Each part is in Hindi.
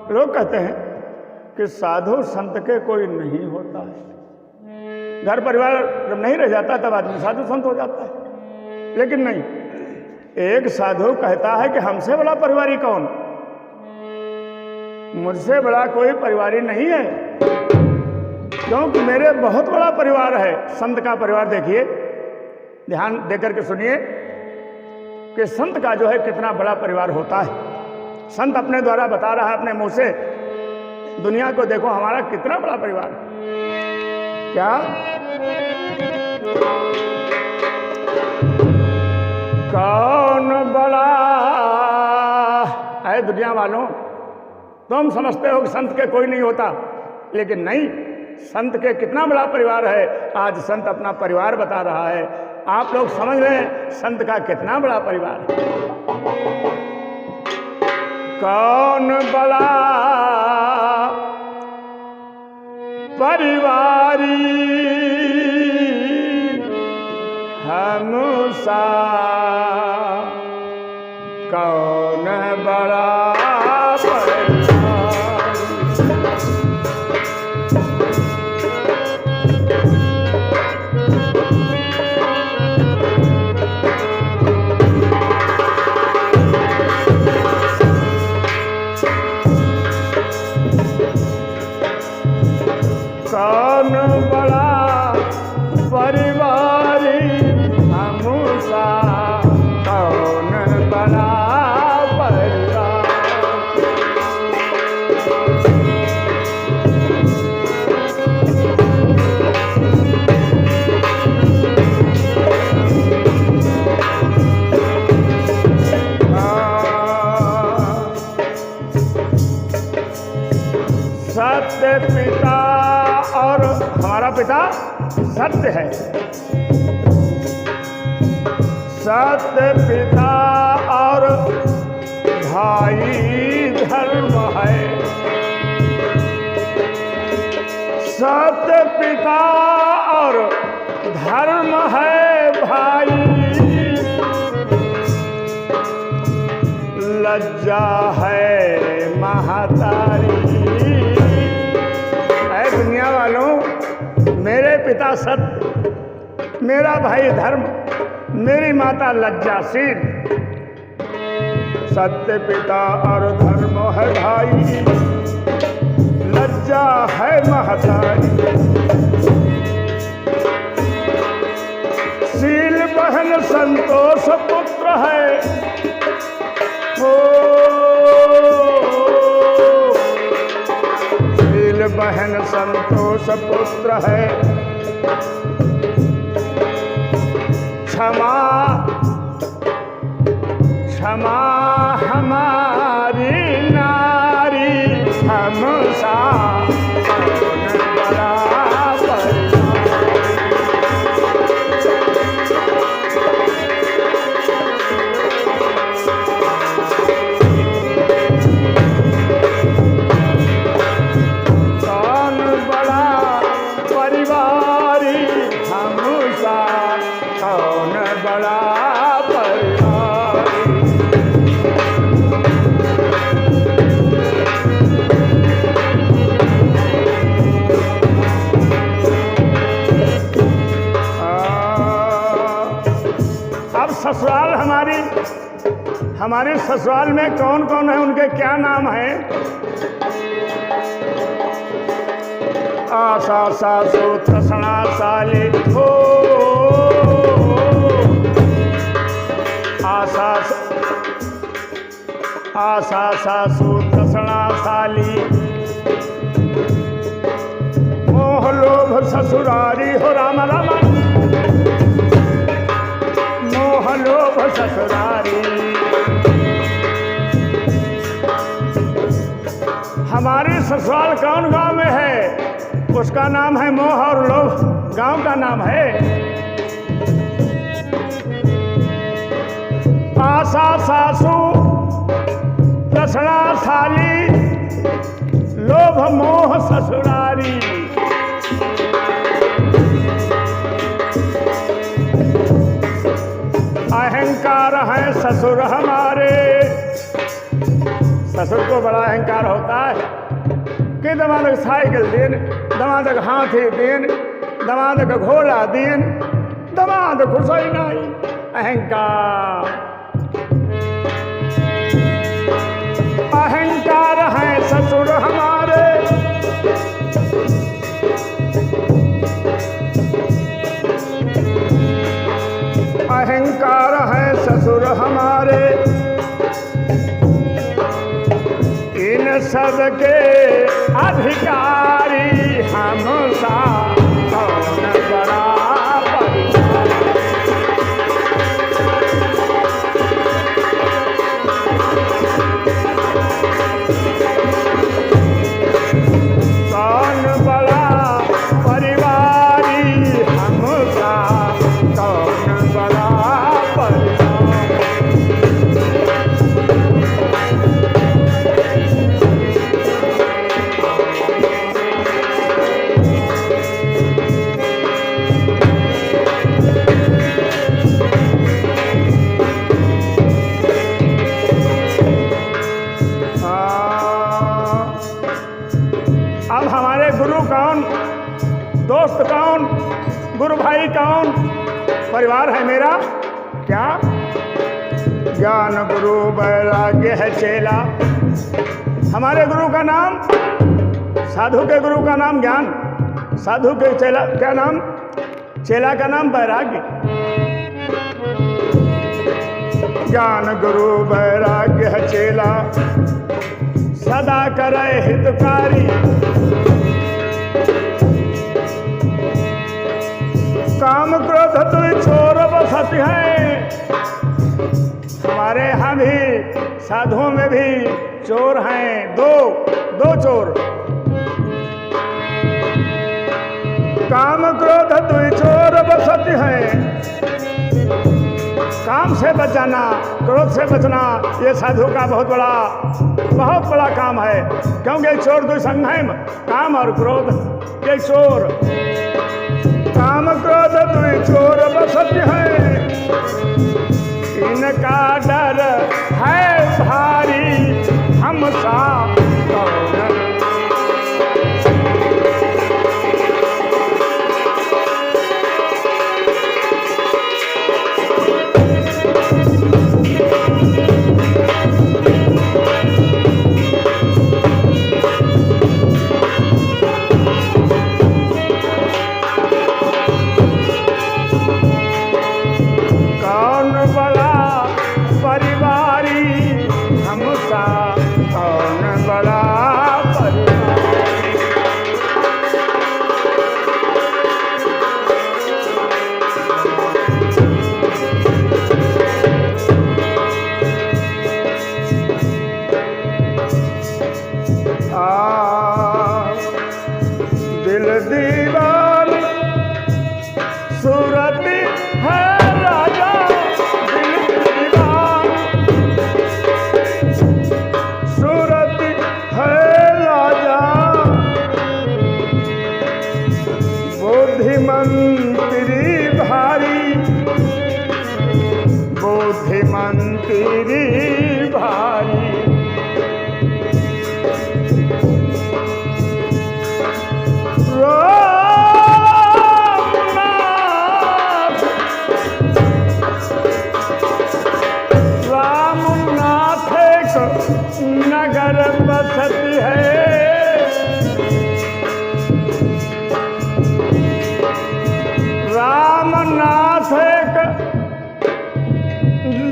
लोग कहते हैं कि साधु संत के कोई नहीं होता है। घर परिवार जब नहीं रह जाता तब आदमी साधु संत हो जाता है। लेकिन नहीं, एक साधु कहता है कि हमसे बड़ा परिवारी कौन, मुझसे बड़ा कोई परिवारी नहीं है, क्योंकि मेरे बहुत बड़ा परिवार है। संत का परिवार देखिए, ध्यान देकर के सुनिए कि संत का जो है कितना बड़ा परिवार होता है। संत अपने द्वारा बता रहा है अपने मुंह से, दुनिया को देखो हमारा कितना बड़ा परिवार है। क्या कौन बड़ा है दुनिया वालों? तुम समझते हो कि संत के कोई नहीं होता, लेकिन नहीं, संत के कितना बड़ा परिवार है। आज संत अपना परिवार बता रहा है। आप लोग समझ रहे हैं संत का कितना बड़ा परिवार है। कौन बड़ा परिवारी हमसा, कौन बड़ा कौन बड़ा परिवारी हमसा, कौन बड़ा परिवार। सत्य पिता और हमारा पिता सत्य है। सत्य पिता और भाई धर्म है। सत्य पिता और धर्म है भाई, लज्जा है महतारी। दुनिया वालों, मेरे पिता सत्य, मेरा भाई धर्म, मेरी माता लज्जाशील। सत्य पिता और धर्म है भाई, लज्जा है महतारी। शील बहन संतोष पुत्र है। बहन संतोष पुत्र है। क्षमा क्षमा हमारी नारी हमसा, कौन बड़ा ससुराल हमारे ससुराल में कौन कौन है, उनके क्या नाम है? आशा सासु तृष्णा साली हो, आशा सासु तृष्णा साली, मोह लोभ ससुरारी हो। राम राम मोह लोभ ससुरारी। हमारे ससुराल कौन गांव में है? उसका नाम है मोह और लोभ। गांव का नाम है आशा सासु तृष्णा साली, लोभ मोह ससुरारी। अहंकार है ससुर हमारे, ससुर को बड़ा अहंकार होता है कि दमादक साइकिल दिन, दमादक हाथी दिन, दमादक घोड़ा दिन, दमाद खुश ही नहीं। अहंकार अहंकार है ससुर हमारे, अहंकार है ससुर हमारे, इन सब के अधिकारी हम सा कौन बड़ा दोस्त कौन, गुरु भाई कौन, परिवार है मेरा क्या? ज्ञान गुरु वैराग्य है चेला। हमारे गुरु का नाम, साधु के गुरु का नाम ज्ञान, साधु के चेला क्या नाम? चेला का नाम वैराग्य। ज्ञान गुरु वैराग्य है चेला, सदा करे हितकारी। काम क्रोध दुई चोर बसत है। हमारे यहाँ भी साधुओं में भी चोर हैं, दो चोर। काम क्रोध दुई चोर बसत है। काम से बचाना, क्रोध से बचना, ये साधु का बहुत बड़ा काम है। क्योंकि चोर दुई संग है, काम और क्रोध, ये चोर। काम क्रोध दुई चोर बसत है, इनका डर है भारी हम सा कौन। नगर बसत है। रामनाथ एक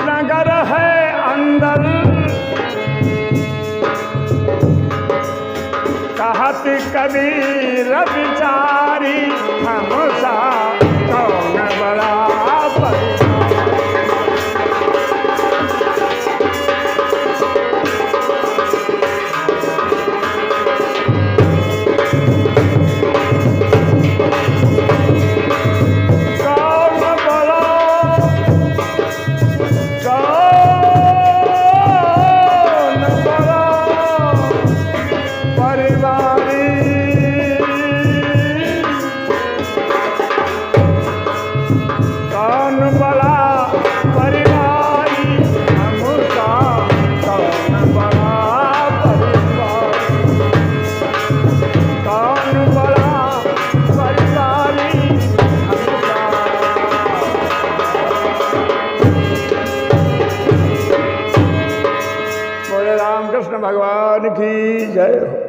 नगर है अंदर, कहत कबीर बिचारी हम सा कौन बड़ा कृष्ण भगवान की जय हो।